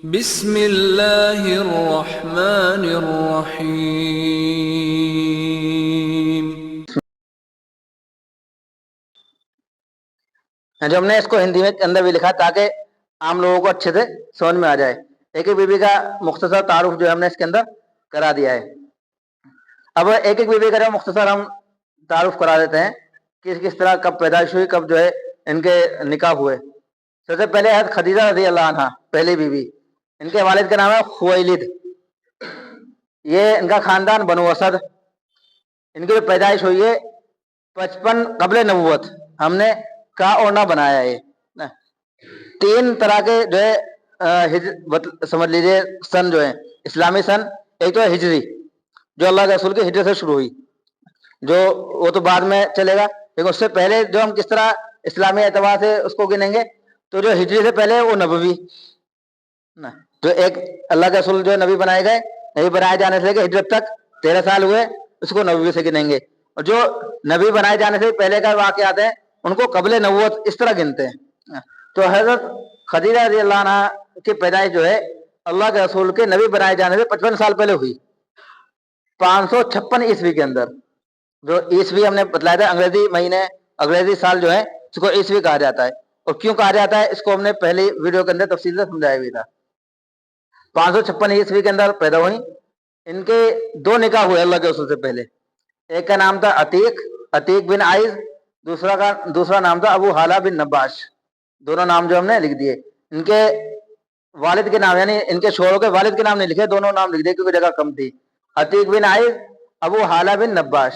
بسم اللہ الرحمن الرحیم۔ جو ہم نے اس کو ہندی میں اندر بھی لکھا تاکہ عام لوگوں کو اچھے سے سمجھ میں آ جائے۔ ایک ایک بیوی کا مختصر تعارف جو ہم نے اس کے اندر کرا دیا ہے۔ اب ایک ایک بیوی کا جو مختصر ہم تعارف کرا دیتے ہیں، کس طرح کب پیدائش ہوئی، کب جو ہے ان کے نکاح ہوئے۔ سب سے پہلے حضرت خدیجہ رضی اللہ عنہ پہلی بیوی، ان کے والد کا نام ہے خویلد، یہ ان کا خاندان بنو اسد۔ ان کی جو پیدائش ہوئی ہے 55 قبل نبوت، ہم نے کا اور نہ بنایا ہے۔ تین طرح کے جو ہے سمجھ لیجیے سن جو ہے اسلامی سن، ایک تو ہے ہجری جو اللہ کے رسول کی ہجرت سے شروع ہوئی، جو وہ تو بعد میں چلے گا، لیکن اس سے پہلے جو ہم کس طرح اسلامی اعتبار سے اس کو گنیں گے تو جو ہجری سے پہلے وہ نبوی، جو ایک اللہ کے رسول جو نبی بنائے گئے، نبی بنائے جانے سے لے کے ہجرت تک 13 سال ہوئے، اس کو نبوی سے گنیں گے۔ اور جو نبی بنائے جانے سے پہلے کا واقعات ہیں ان کو قبل نبوت اس طرح گنتے ہیں۔ تو حضرت خدیجہ رضی اللہ عنہ کی پیدائش جو ہے اللہ کے رسول کے نبی بنائے جانے سے 55 سال پہلے ہوئی، 556 عیسوی کے اندر۔ جو عیسوی ہم نے بتلایا تھا، انگریزی مہینے، انگریزی سال جو ہے اس کو عیسوی کہا جاتا ہے، اور کیوں کہا جاتا ہے اس کو ہم نے پہلی ویڈیو کے اندر تفصیل سے سمجھایا بھی تھا۔ 556 عیسوی کے اندر پیدا ہوئی۔ ان کے 2 نکاح ہوئے اللہ کے رسول سے پہلے۔ ایک کا نام تھا عتیق بن عائز، دوسرا نام تھا ابو حالہ بن نباش۔ دونوں نام جو ہم نے لکھ دیے۔ ان کے والد کے نام، یعنی ان کے شوہروں کے والد کے نام نہیں لکھے، دونوں نام لکھ دیے کیونکہ جگہ کم تھی۔ عتیق بن عائز، ابو حالہ بن نباش۔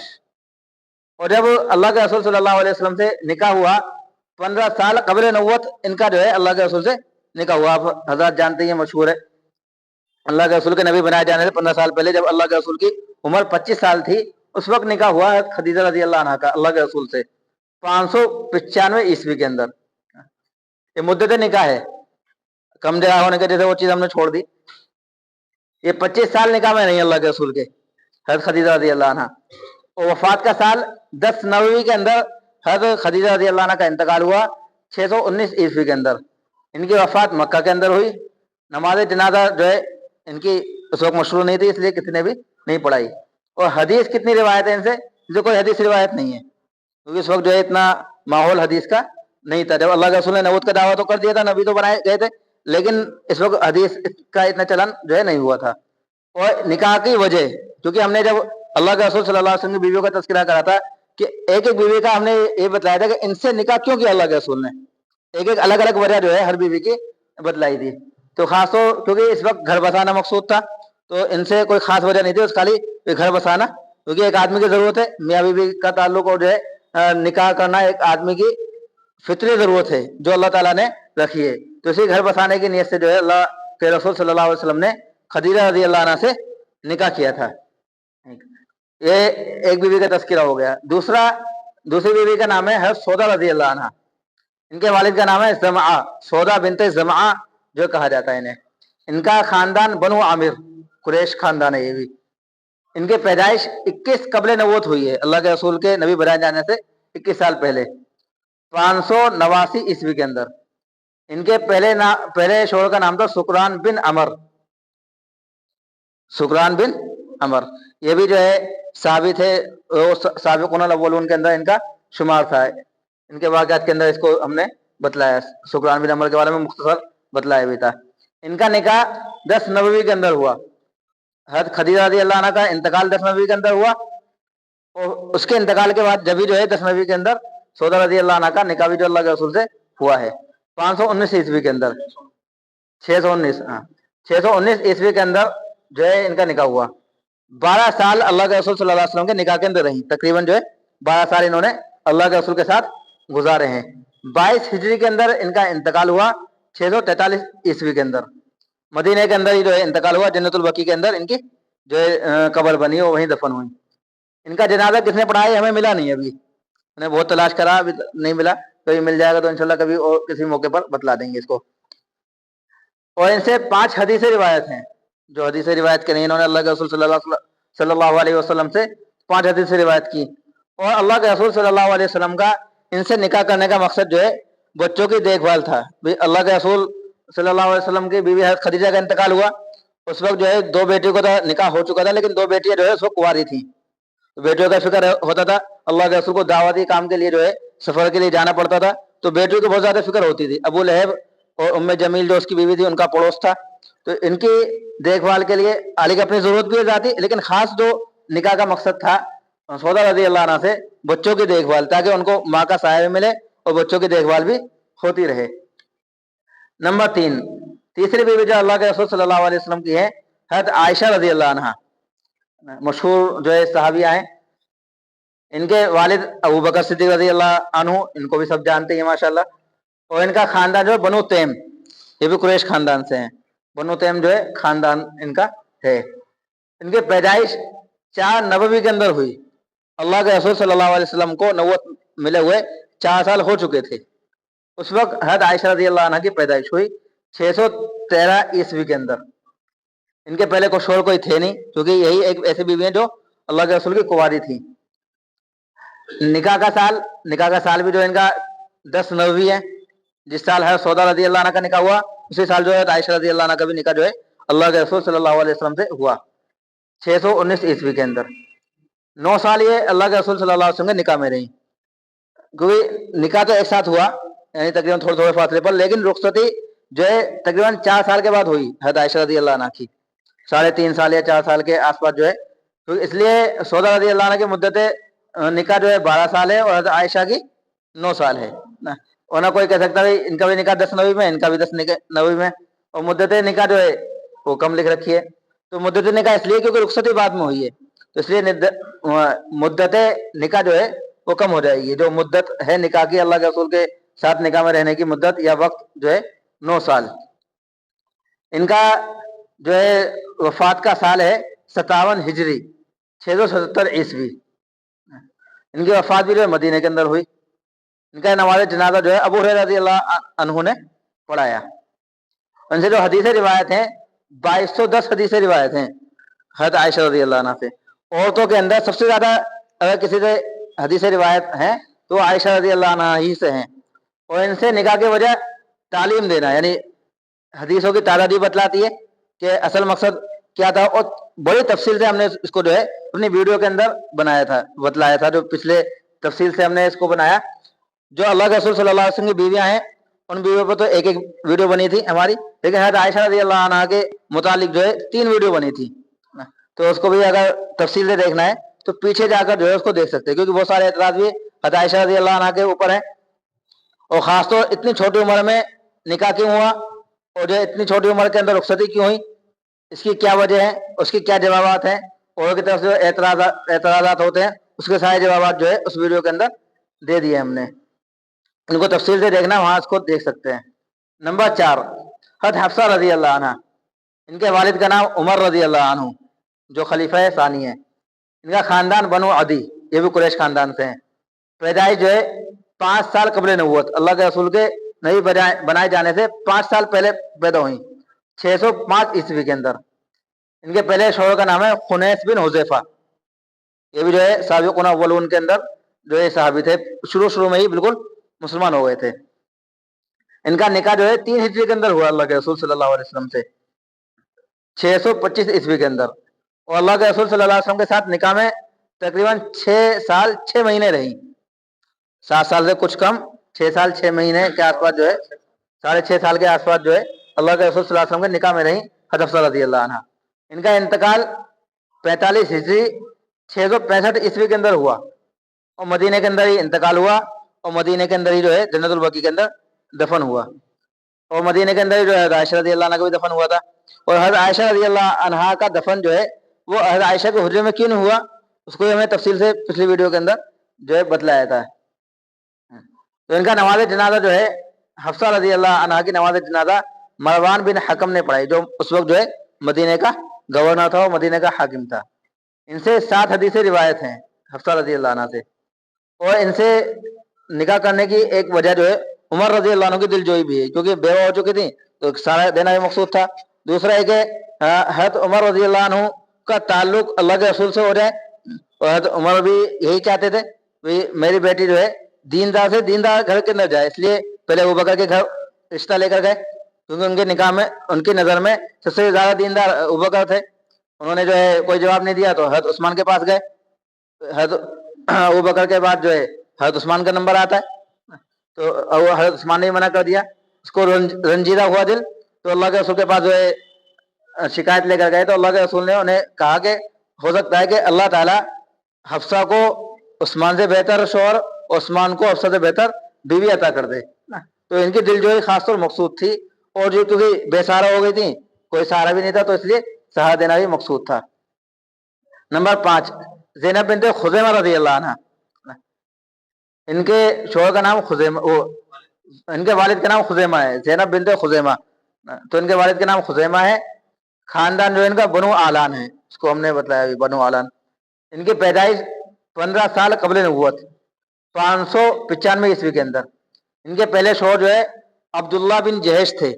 اور جب اللہ کے رسول صلی اللہ علیہ وسلم سے نکاح ہوا 15 سال قبل نبوت ان کا جو ہے اللہ کے رسول سے نکاح ہوا۔ آپ حضرات جانتے ہیں، مشہور ہے، اللہ کے رسول کے نبی بنائے جانے سے 15 سال پہلے جب اللہ کے رسول کی عمر 25 سال تھی، اس وقت نکاح ہوا ہے خدیجہ رضی اللہ عنہ کا اللہ کے رسول سے 595 عیسوی کے اندر۔ یہ مدت نکاح ہے، کم جگہ ہونے کے جیسے وہ چیز ہم نے چھوڑ دی۔ یہ 25 سال نکاح میں نہیں اللہ کے رسول کے، حضرت خدیجہ رضی اللہ عنہ۔ اور وفات کا سال 10 نووی کے اندر حضرت خدیجہ رضی اللہ عنہ کا انتقال ہوا 619 عیسوی کے اندر۔ ان کی وفات مکہ کے اندر ہوئی۔ نماز جنازہ جو ہے ان کی اس وقت مشروع نہیں تھی، اس لیے کسی نے بھی نہیں پڑھائی۔ اور حدیث کتنی روایت ہے ان سے؟ جو کوئی حدیث روایت نہیں ہے، کیونکہ اس وقت جو ہے اتنا ماحول حدیث کا نہیں تھا۔ جب اللہ کے رسول نے نبوت کا دعویٰ تو کر دیا تھا، نبی تو بنائے گئے تھے، لیکن اس وقت حدیث کا اتنا چلن جو ہے نہیں ہوا تھا۔ اور نکاح کی وجہ، کیونکہ ہم نے جب اللہ کے رسول صلی اللہ علیہ وسلم کی بیویوں کا تذکرہ کرا تھا کہ ایک ایک بیوی کا ہم نے یہ بتلایا تھا کہ ان سے نکاح کیوں کیا اللہ کے رسول نے، ایک ایک الگ الگ وجہ جو ہے ہر بیوی کی بتلائی تھی۔ تو خاص طور کیونکہ اس وقت گھر بسانا مقصود تھا، تو ان سے کوئی خاص وجہ نہیں تھی، اس خالی گھر بسانا، کیونکہ ایک آدمی کی ضرورت ہے، میاں بیوی کا تعلق اور جو ہے نکاح کرنا ایک آدمی کی فطری ضرورت ہے جو اللہ تعالیٰ نے رکھی ہے۔ تو اسی گھر بسانے کی نیت سے جو ہے اللہ کے رسول صلی اللہ علیہ وسلم نے خدیجہ رضی اللہ عنہ سے نکاح کیا تھا۔ یہ ایک بیوی کا تذکرہ ہو گیا۔ دوسری بیوی کا نام ہے حضرت سودا رضی اللہ عنہ۔ ان کے والد کا نام ہے زمعہ، سودا بنت زمعہ جو کہا جاتا ہے انہیں۔ ان کا خاندان بنو عامر، قریش خاندان ہے یہ بھی۔ ان کے پیدائش 21 قبل نبوت ہوئی ہے، اللہ کے رسول کے نبی بنائے جانے سے 21 سال پہلے، 589 عیسوی کے اندر۔ ان کے پہلے شوہر کا نام تھا سکران بن عمر۔ یہ بھی جو ہے صحابی تھے، سابقون الاولون کے اندر ان کا شمار تھا۔ ان کے واقعات کے اندر اس کو ہم نے بتلایا، سکران بن عمر کے بارے میں مختصر بتلایا بھی تھا۔ ان کا نکاح 10 نووی کے اندر ہوا۔ حضرت خدیجہ رضی اللہ عنہ کا انتقال 10 نووی کے اندر ہوا، اور اس کے انتقال کے بعد جبھی جو ہے 10 نووی کے اندر سودا رضی اللہ عنہ کا نکاح بھی جو اللہ کے رسول سے ہوا ہے 519 عیسوی کے اندر، 619 عیسوی کے اندر جو ہے ان کا نکاح ہوا۔ 12 سال اللہ کے رسول صلی اللہ علیہ وسلم کے نکاح کے اندر رہی، تقریباً جو ہے 12 سال انہوں نے اللہ کے رسول کے ساتھ گزارے ہیں۔ 22 ہجری کے اندر ان کا انتقال ہوا 643 عیسوی کے اندر۔ مدینہ کے اندر ہی جو ہے انتقال ہوا، جنت البقیع کے اندر ان کی جو ہے قبر بنی اور وہیں دفن ہوئی۔ ان کا جنازہ کس نے پڑھایا ہمیں ملا نہیں، ابھی انہیں بہت تلاش کرا، ابھی نہیں ملا، کبھی مل جائے گا تو انشاءاللہ کبھی اور کسی موقع پر بتلا دیں گے اس کو۔ اور ان سے 5 حدیثیں روایت ہیں، جو حدیثیں روایت کریں انہوں نے اللہ کے رسول صلی اللہ علیہ وسلم سے 5 حدیثیں روایت کی۔ اور اللہ کے رسول صلی اللہ علیہ وسلم کا ان سے نکاح کرنے کا مقصد جو ہے بچوں کی دیکھ بھال تھا۔ اللہ کے رسول सल्लल्लाहु अलैहि वसल्लम की बीवी हज़रत खदीजा का इंतकाल हुआ, उस वक्त जो है 2 बेटियों का निकाह हो चुका था, लेकिन 2 बेटियां जो है उस वक्त कुंवारी थी। तो बेटियों का फिक्र होता था, अल्लाह के रसूल को दावती काम के लिए जो है सफर के लिए जाना पड़ता था, तो बेटियों की बहुत ज्यादा फिक्र होती थी। अबू लहब और उम्मे जमील जो उसकी बीवी थी, उनका पड़ोस था, तो इनकी देखभाल के लिए अली की अपनी जरूरत भी हो जाती, लेकिन खास जो निकाह का मकसद था सौदा रजी अल्लाह अन्हा से बच्चों की देखभाल, ताकि उनको माँ का साया भी मिले और बच्चों की देखभाल भी होती रहे। नंबर 3, तीसरी बीवी जो अल्लाह के रसूल सल्लल्लाहु अलैहि वसल्लम की है हज़रत आयशा रजी अल्लाह अन्हा, मशहूर जो है सहाबिया हैं। इनके वालिद अबू बकर सिद्दीक रजी अल्लाह अन्हु, इनको भी सब जानते हैं माशाल्लाह। और इनका खानदान जो है बनु तैम, ये भी कुरैश खानदान से हैं। बनु तैम जो है खानदान इनका है। इनकी पैदाइश 4 नबवी के अंदर हुई। अल्लाह के रसूल सल्लल्लाहु अलैहि वसल्लम को नबूवत मिले हुए 4 साल हो चुके थे। उस वक्त हज़रत आयशा रज़ी अल्लाह अन्हा की पैदाइश हुई 613 ईस्वी के अंदर। इनके पहले को शोर कोई थे नहीं, क्योंकि यही एक ऐसी बीवी है जो अल्लाह के रसूल की कुंवारी थी। निकाह का साल भी जो इनका 10 नबवी है। जिस साल है सौदा रजी अल्लाह अन्हा का निकाह हुआ, उसी साल जो है आयशा रजी अल्लाह अन्हा का भी निकाह जो है अल्लाह के रसूल सल्लल्लाहु अलैहि वसल्लम से हुआ 619 ईस्वी के अंदर। 9 साल ये अल्लाह के रसूल सल्लल्लाहु अलैहि वसल्लम के निकाह में रही, क्योंकि निकाह तो एक साथ हुआ, यानी तकरीबन थोड़े थोड़े फासले पर, लेकिन रुखसती जो है तकरीबन 4 साल के बाद हुई हज़रत आयशा रजी अल्लाह अन्हा की, 3.5 साल या 4 साल के आसपास जो है। तो इसलिए सौदा रजी अल्लाह अन्हा की मुद्दत निकाह जो है 12 साल है और हज़रत आयशा की 9 साल है ना। और ना कोई कह सकता भाई इनका भी निकाह 10 नबवी में, इनका भी 10 नबवी में, और मुद्दत निकाह जो है वो कम लिख रखी है। तो मुद्दत निकाह इसलिए क्योंकि रुखसती बाद में हुई है, तो इसलिए मुद्दत निकाह जो है वो कम हो जाएगी। जो मुद्दत है निकाह की, अल्लाह के रसूल के साथ निकाह में रहने की मुद्दत या वक्त जो है 9 साल। इनका जो है वफात का साल है 57 हिजरी 677 ईस्वी। इनकी वफात भी जो है मदीने के अंदर हुई। इनका नमाज जनाजा जो है अबू हुरैरा रज़ी अल्लाह अन्हु ने पढ़ाया। उनसे जो हदीसें रिवायत हैं 2210 हदीसें रिवायत हैं हज़रत आयशा रज़ी अल्लाह अन्हा से। औरतों के अंदर सबसे ज्यादा अगर किसी से हदीसें रिवायत हैं तो आयशा रज़ी अल्लाह अन्हा ही से हैं। और इनसे निकाह की वजह तालीम देना, यानी हदीसों की तादादी बतलाती है कि असल मकसद क्या था, और बड़ी तफसील से हमने इसको जो है अपनी वीडियो के अंदर बतलाया था। जो पिछले तफसील से हमने इसको बनाया। जो अल्लाह के रसूल सल्लल्लाहु अलैहि वसल्लम की बीवियां हैं, उन बीवियों पर तो एक एक वीडियो बनी थी हमारी, लेकिन हज़रत आयशा रज़ी अल्लाह अन्हा के मुतालिक जो है 3 वीडियो बनी थी। तो उसको भी अगर तफसील से देखना है तो पीछे जाकर जो है उसको देख सकते हैं, क्योंकि बहुत सारे एतराज भी हज़रत आयशा रज़ी अल्लाह अन्हा के ऊपर है। और खासतौर इतनी छोटी उम्र में निकाह क्यों हुआ, और जो इतनी छोटी उम्र के अंदर रुखसती क्यों हुई, इसकी क्या वजह है, उसकी क्या जवाबात हैं, और की तरफ से एतराज़ात होते हैं, उसके सारे जवाबात जो है उस वीडियो के अंदर दे दिए हमने। इनको तफसील से देखना, वहां इसको देख सकते हैं। नंबर 4, हज़रत हफ्सा रज़ी अल्लाह अन्हा। इनके वालिद का नाम उमर रज़ी अल्लाह अन्हु, जो खलीफा सानी है। इनका खानदान बनु अदी, ये भी कुरैश खानदान से हैं। पैदाइश जो है 5 साल कबल नबूवत, अल्लाह के रसूल के नबी बनाए जाने से 5 साल पहले पैदा हुई 605 ईस्वी के अंदर। इनके पहले शोहर का नाम है खुनैस बिन हुज़ैफा। ये भी जो है साबिक़ुन अव्वलून के अंदर जो है सहाबी थे, शुरू में ही बिल्कुल मुसलमान हो गए थे। इनका निकाह जो है 3 हिजरी के अंदर हुआ अल्लाह के रसूल सल्लल्लाहु अलैहि वसल्लम से 625 ईस्वी के अंदर। और अल्लाह के रसूल सल्लल्लाहु अलैहि वसल्लम के साथ निकाह में तकरीबन 6 साल 6 महीने रही, 7 साल से कुछ कम, 6 साल 6 महीने के आसपास जो है, 6.5 साल के आसपास जो है अल्लाह के रसूल सल्लल्लाहु अलैहि वसल्लम के निकाह में रही हज़रत हफ्सा रज़ी अल्लाह अन्हा। इनका इंतकाल 45 हिजरी 665 ईस्वी के अंदर हुआ, और मदीने के अंदर ही इंतकाल हुआ, और मदीने के अंदर ही जो है जन्नतुल बकी के अंदर दफन हुआ। और मदीने के अंदर ही जो है आयशा रज़ी अल्लाह अन्हा का भी दफन हुआ था। और हज़रत आयशा रज़ी अल्लाह अन्हा का दफन जो है वो हज़रत आयशा के हुजरे में क्यों नहीं हुआ, उसको हमें तफसील से पिछली वीडियो के अंदर जो है बतलाया था। तो इनका नमाज जनाजा जो है हफ्सा रज़ी अल्लाह अन्हा की नमाज जनाजा मरवान बिन हकम ने पढ़ाई, जो उस वक्त जो है मदीने का गवर्नर था और मदीने का हाकिम था। इनसे 7 हदीसें रिवायत हैं हफ्सा रज़ी अल्लाह अन्हा से। और इनसे निकाह करने की एक वजह जो है उमर रज़ी अल्लाह अन्हु की दिलजोई भी है, क्योंकि बेवा हो चुकी थी तो सारा देना भी मकसूद था। दूसरा एक है हज़रत उमर रज़ी अल्लाह अन्हु का ताल्लुक अल्लाह के रसूल से हो जाए, और हज़रत उमर भी यही चाहते थे भाई मेरी बेटी जो है दीनदार से दीनदार घर के अंदर जाए, इसलिए पहले अबू बकर के घर रिश्ता लेकर गए, क्योंकि उनके निकाह में, उनकी नज़र में सबसे ज़्यादा दीनदार अबू बकर थे। उन्होंने जो है कोई जवाब नहीं दिया तो हज़रत उस्मान के पास गए। हज़रत अबू बकर के बाद जो है हज़रत उस्मान का नंबर आता है, तो हज़रत उस्मान ने मना कर दिया। उसको रंजीदा हुआ दिल, तो अल्लाह के रसूल के पास जो है शिकायत लेकर गए। तो अल्लाह के रसूल ने उन्हें कहा कि हो सकता है कि अल्लाह ताला हफ्सा को उस्मान से बेहतर शौहर, उस्मान को हफ्सा से बेहतर बीवी अता कर दे ना। तो इनकी दिल जो है खासतौर मकसूद थी, और जो क्योंकि बेसहारा हो गई थी, कोई सहारा भी नहीं था, तो इसलिए सहारा देना भी मकसूद था। नंबर 5, ज़ैनब बिन्त खुज़ैमा रज़ी अल्लाह अन्हा। इनके शौहर का नाम खुज़ैमा, वो इनके वालिद का नाम खुज़ैमा है, ज़ैनब बिन्त खुज़ैमा। तो इनके वालिद का नाम खुज़ैमा है। खानदान जो है इनका बनु आलान है, इसको हमने बताया अभी, बनु आलान। इनकी पैदाइश 15 साल कबल नबूवत 595 ईस्वी के अंदर। इनके पहले शौहर जो है अब्दुल्ला बिन जहेश थे,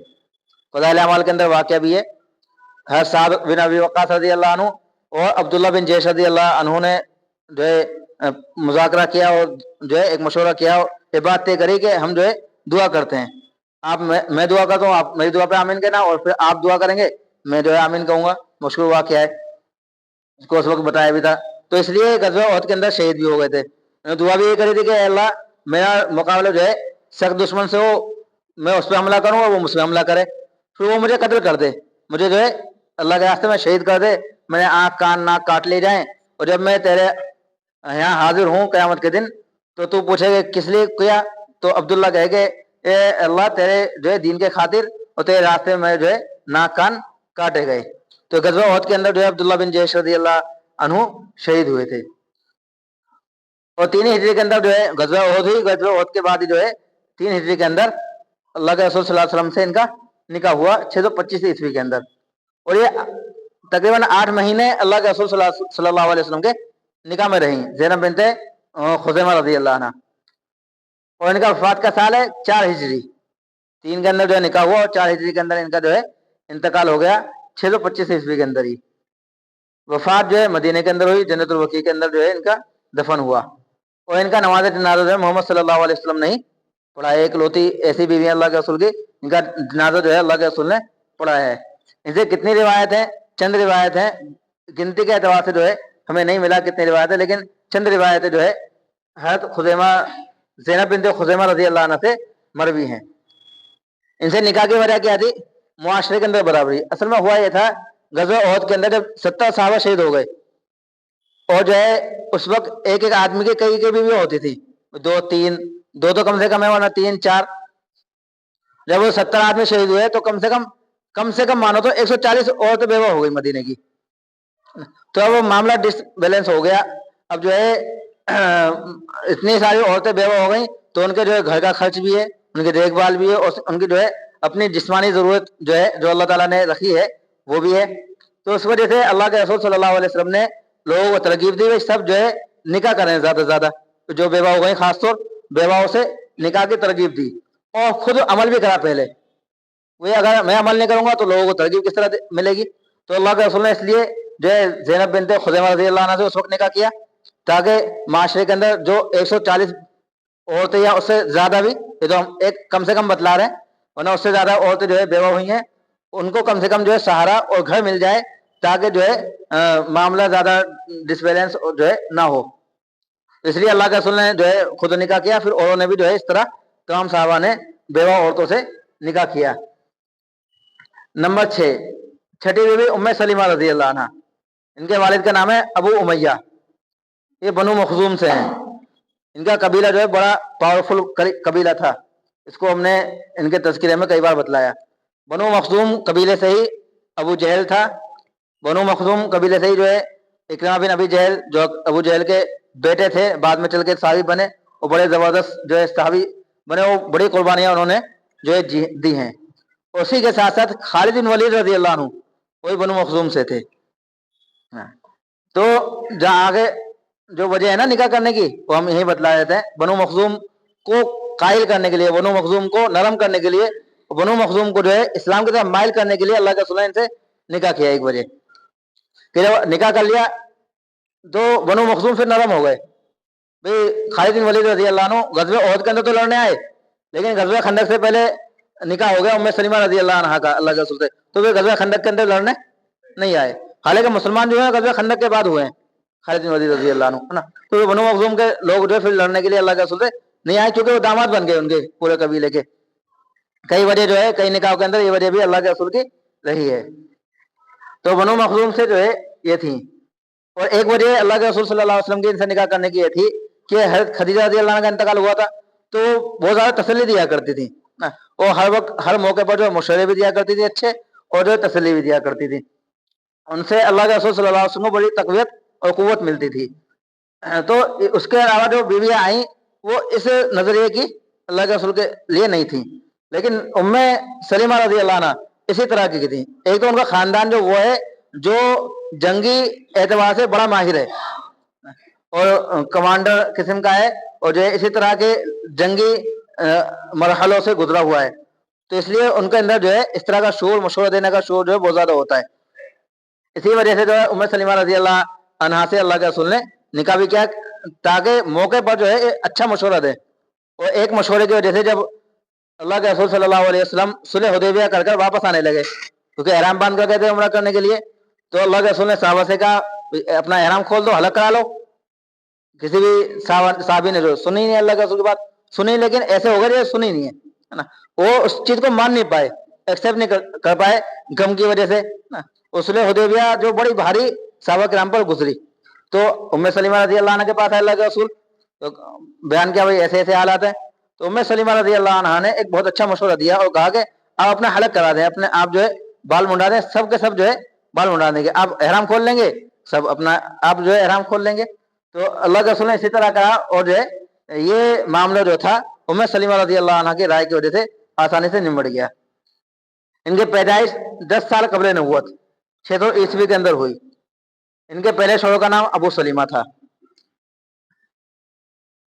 फ़ज़ाइल अमाल के अंदर वाक़या भी है। हज़रत साद बिन अबी वक़्क़ास रज़ी अल्लाह अन्हु और अब्दुल्ला बिन जहेश रज़ी अल्लाह अन्हु ने जो है मुज़ाकरा किया और जो है एक मशवरा किया और ये बात तय करी कि हम जो है दुआ करते हैं, आप मैं दुआ करता हूँ, आप मेरी दुआ पे आमीन कहना, और फिर आप दुआ करेंगे, मैं जो है आमीन कहूँगा। मशहूर वाक़या है, इसको उस वक्त बताया भी था। तो इसलिए ग़ज़वा उहद के अंदर शहीद भी हो गए थे। उन्होंने दुआ भी ये करी थी कि अल्लाह मेरा मुकाबला जो है सख्त दुश्मन से हो, मैं उस पर हमला करूँ और वो मुझ पर हमला करे, फिर वो मुझे कत्ल कर दे, मुझे जो है अल्लाह के रास्ते में शहीद कर दे, मेरे आँख कान नाक काट ले जाएं, और जब मैं तेरे यहाँ हाजिर हूँ क़यामत के दिन, तो तू पूछेगा किस लिए किया, तो अब्दुल्ला कहेगा ए अल्लाह तेरे जो है दीन के खातिर और तेरे रास्ते में जो है नाक कान काटे गए। तो ग़ज़वा उहद के अंदर जो है अब्दुल्ला बिन जयश रज़ी अल्लाह अन्हु शहीद हुए थे। और 3 हिजरी के अंदर जो है ग़ज़वा उहद हुई। ग़ज़वा उहद के बाद ही जो है 3 हिजरी के अंदर अल्लाह के रसूल सल्लल्लाहु अलैहि वसल्लम से इनका निकाह हुआ 625 ईस्वी के अंदर। और ये तकरीबन 8 महीने अल्लाह के रसूल सल्लल्लाहु अलैहि वसल्लम के निकाह में रही ज़ैनब बिन्त खुज़ैमा रज़ी अल्लाह अन्हा। और इनका वफात का साल है 4 हिजरी। 3 के अंदर जो है निकाह हुआ और 4 हिजरी के अंदर इनका जो है इंतकाल हो गया 625 ईस्वी के अंदर ही। वफात जो है मदीने के अंदर हुई, जन्नतुल बकी के अंदर जो है इनका दफन हुआ। और इनका नमाज जनाजा जो है मोहम्मद सल्लल्लाहु अलैहि वसल्लम ने ही पढ़ाया। एक लौती ऐसी बीवी अल्लाह के रसूल की, इनका जनाजा जो है अल्लाह के रसूल ने पढ़ाया है। इनसे कितनी रिवायत है? चंद रिवायत है, गिनती के एतबार से जो है हमें नहीं मिला कितनी रिवायत है, लेकिन चंद रिवायतें जो है हज़रत खुज़ैमा ज़ैनब बिन्त खुज़ैमा रज़ी अल्लाह अन्हा से मरवी हैं। इनसे निकाह की वजह क्या थी? मुआशरे के अंदर बराबरी। असल में हुआ यह था, ग़ज़वा उहद के अंदर जब 70 सहाबा शहीद हो गए, और जो है उस वक्त एक एक आदमी के कई बीवी होती थी, 2-3, 2 तो कम से कम है, वरना 3-4। जब वो 70 आदमी शहीद हुए तो कम से कम मानो तो 140 औरतें बेवा हो गई मदीने की। तो अब वो मामला डिसबैलेंस हो गया। अब जो है इतनी सारी औरतें बेवा हो गई, तो उनके जो है घर का खर्च भी है, उनकी देखभाल भी है, और उनकी जो है अपनी जिस्मानी ज़रूरत जो है जो अल्लाह ताला ने रखी है वो भी है। तो उस वजह से अल्लाह के रसूल सल्लल्लाहु अलैहि वसल्लम ने लोगों को तरगीब दी, भाई सब जो है निकाह करें ज़्यादा से ज़्यादा। तो जो बेवा हो गई खासतौर बेवाओं से निकाह की तरगीब दी, और खुद अमल भी करा पहले। वही अगर मैं अमल नहीं करूंगा तो लोगों को तरगीब किस तरह मिलेगी? तो अल्लाह के रसूल ने इसलिए जो है ज़ैनब बिन्त खुज़ैमा रज़ी अल्लाह अन्हा से उस वक्त निकाह किया, ताकि माशरे के अंदर जो 140 औरतें या उससे ज़्यादा भी, ये तो हम एक कम से कम बतला रहे हैं, वरना उससे ज़्यादा औरतें जो है बेवा हुई हैं, उनको कम से कम जो है सहारा और घर मिल जाए, ताकि जो है मामला ज़्यादा डिसबैलेंस जो है ना हो। इसलिए अल्लाह के रसूल ने जो है खुद निकाह किया, फिर औरों ने भी जो है इस तरह तमाम साहबा ने बेवा औरतों से निकाह किया। नंबर 6, छठी बीवी उम्मे सलीमा रज़ी अल्लाह अन्हा। इनके वालिद का नाम है अबू उमैया, ये बनु मखजूम से हैं। इनका कबीला जो है बड़ा पावरफुल कबीला था, इसको हमने इनके तज़किरे में कई बार बतलाया। बनु मखजूम कबीले से ही अबू जहल था। बनु मखजूम कबीले से ही जो है इकरामा बिन अबी जहल, जो अबू जहल के बेटे थे, बाद में चल के सहाबी बने और बड़े ज़बरदस्त जो है सहाबी बने, वो बड़ी कुर्बानियाँ उन्होंने जो है दी हैं। उसी के साथ साथ खालिद बिन वलीद रज़ी अल्लाह अन्हु वही बनु मखजूम से थे। तो जहाँ आगे जो वजह है ना निकाह करने की, वो हम यही बतला देते हैं। बनु मखजूम को कायल करने के लिए, बनु मखजूम को नरम करने के लिए, बनु मखजूम को जो है इस्लाम की तरफ माइल करने के लिए अल्लाह के रसूल ने इनसे निकाह किया एक वजह। कि जब निकाह कर लिया तो बनु मखजूम फिर नरम हो गए। भाई खालिद बिन वलीद रज़ी अल्लाह अन्हु ग़ज़वे उहद के अंदर तो लड़ने आए, लेकिन ग़ज़वे खंदक से पहले निकाह हो गया उम्मे सलीमा रजी अल्लाह अन्हा का अल्लाह के रसूल से, तो वे गज़वा खंदक के अंदर लड़ने नहीं आए। हालांकि मुसलमान जो है गज़वा खंदक के बाद हुए हैं, खालिद बिन वलीद रजी अल्लाह अन्हु, है ना। तो वे बनु मखज़ूम के लोग जो है फिर लड़ने के लिए अल्लाह के रसूल से नहीं आए, क्योंकि वो दामाद बन गए उनके पूरे कबीले के। कई वजह जो है, कई निकाह के अंदर ये वजह भी अल्लाह के रसूल की रही है। तो बनु मखज़ूम से जो है ये थी। और एक वजह अल्लाह के रसूल सल्लल्लाहु अलैहि वसल्लम की इनसे निकाह करने की ये थी कि हज़रत खदीजा रज़ी अल्लाह अन्हा का इंतकाल हुआ था, तो बहुत ज्यादा तसल्ली दिया करती थी ना। वो हर वक्त हर मौके पर जो मशवरे भी दिया करती थी अच्छे, और जो तसल्ली भी दिया करती थी। उनसे अल्लाह के रसूल सल्लल्लाहु अलैहि वसल्लम को बड़ी तक़वियत और क़ुव्वत मिलती थी। तो उसके अलावा जो बीवियां आई वो इस नजरिए की अल्लाह के रसूल के लिए नहीं थी, लेकिन उम्मे सलीमा रज़ी अल्लाह अन्हा इसी तरह की थी। एक तो उनका खानदान जो वो है जो जंगी एतबार से बड़ा माहिर है और कमांडर किस्म का है, और जो है इसी तरह के जंगी मरहलों से गुजरा हुआ है, तो इसलिए उनके अंदर जो है इस तरह का शोर, मशवरा देने का शोर जो है बहुत ज्यादा होता है। इसी वजह से जो है उम्मे सलीमा रज़ी अल्लाह अन्हा से अल्लाह के रसूल ने निकाह भी किया, ताकि मौके पर जो है अच्छा मशवरा दे। और एक मशवरे की वजह से जब अल्लाह के रसूल सल्लल्लाहु अलैहि वसल्लम सुलह हुदैबिया कर कर वापस आने लगे, क्योंकि एहराम बांध कर गए थे उम्रा करने के लिए, तो अल्लाह के रसूल ने सहाबा से कहा अपना एहराम खोल दो, हलक करा लो। किसी भी साहबी ने जो सुनी नहीं, अल्लाह के रसूल की बात सुनी, लेकिन ऐसे हो गए सुनी नहीं है ना। वो उस चीज को मान नहीं पाए, एक्सेप्ट नहीं कर पाए गम की वजह से ना। उसने हुदैबिया जो बड़ी भारी सहाबा किराम पर गुजरी, तो उम्मे सलीमा रज़ी अल्लाह अन्हा के पास आए अल्लाह के रसूल, तो बयान किया भाई ऐसे ऐसे हालात हैं। तो उम्मे सलीमा रज़ी अल्लाह अन्हा ने एक बहुत अच्छा मशवरा दिया और कहा कि आप अपना हलक करा दें, अपने आप जो है बाल मुंडा दें, सब के सब जो है बाल मुंडा देंगे, आप एहराम खोल लेंगे, सब अपना आप जो है एहराम खोल लेंगे। तो अल्लाह के रसूल ने इसी तरह कहा, और जो है ये मामला जो था उम्मे सलीमा रज़ी अल्लाह अन्हा की राय की वजह से आसानी से निमट गया। इनकी पैदाइश 10 साल कबल नबूवत 600 ईस्वी के अंदर हुई। इनके पहले शौहर का नाम अबू सलीमा था।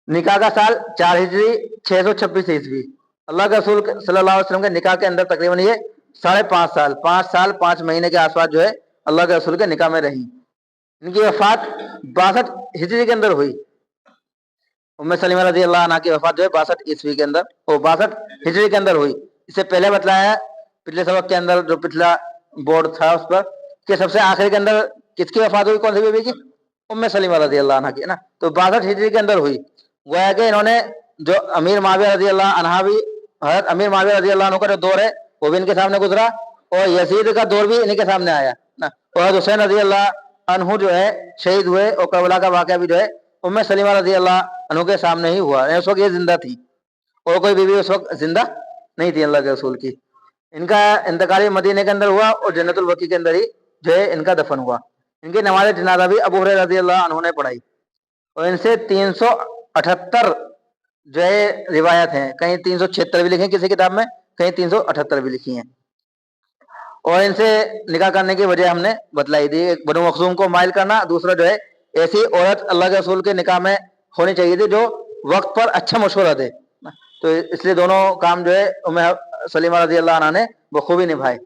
निकाह का साल 4 हिजरी 626 ईस्वी। अल्लाह के रसूल सल्लल्लाहु अलैहि वसल्लम के निकाह के अंदर तकरीबन ये 5.5 साल 5 साल 5 महीने के आसपास जो है अल्लाह के रसूल के निकाह में रही। इनकी वफात 62 हिजरी के अंदर हुई। उम्मे सलीमा रज़ी अल्लाह अन्हा की वफात जो है 62 ईस्वी के अंदर और 62 हिजरी के अंदर हुई। इससे पहले बतलाया पिछले सबक के अंदर, जो पिछला बोर्ड था उस पर, कि सबसे आखिर के अंदर किसकी वफात हुई, कौन सी बीवी की? उम्मे सलीमा रज़ी अल्लाह अन्हा की, ना। तो 62 हिजरी के अंदर हुई। गोया कि इन्होंने जो अमीर मुआविया रज़ी अल्लाह अन्हा भी, हज़रत अमीर मुआविया रज़ी अल्लाह अन्हु का जो दौर है वो भी इनके सामने गुजरा, और यजीद का दौर भी इन्हीं के सामने आया ना। और हुसैन रज़ी अल्लाह अन्हु जो है शहीद हुए, और करबला का वाक़या भी जो है उम्मे सलीमा रज़ी अल्लाह अन्हु के सामने ही हुआ। उस वक्त ये जिंदा थी, और कोई बीवी उस वक्त जिंदा नहीं थी अल्लाह के रसूल की। इनका इंतकाल मदीने के अंदर हुआ, और जन्नतुल बकी के अंदर ही जो है इनका दफन हुआ। इनकी नमाज जनाजा भी अबू हुरैरा रज़ी अल्लाह अन्हु ने पढ़ाई, और इनसे 378 जो है रिवायत हैं। कहीं 376 भी लिखी किसी किताब में, कहीं 378 भी लिखी हैं। और इनसे निकाह करने की वजह हमने बतलाई दी। एक बनु मखज़ूम को माइल करना, दूसरा जो है ऐसी औरत अल्लाह के रसूल के निकाह में होनी चाहिए थी जो वक्त पर अच्छा मशवरा दे। तो इसलिए दोनों काम जो है उम्मे सलीमा रज़ी अल्लाह अन्हा ने बखूबी निभाए।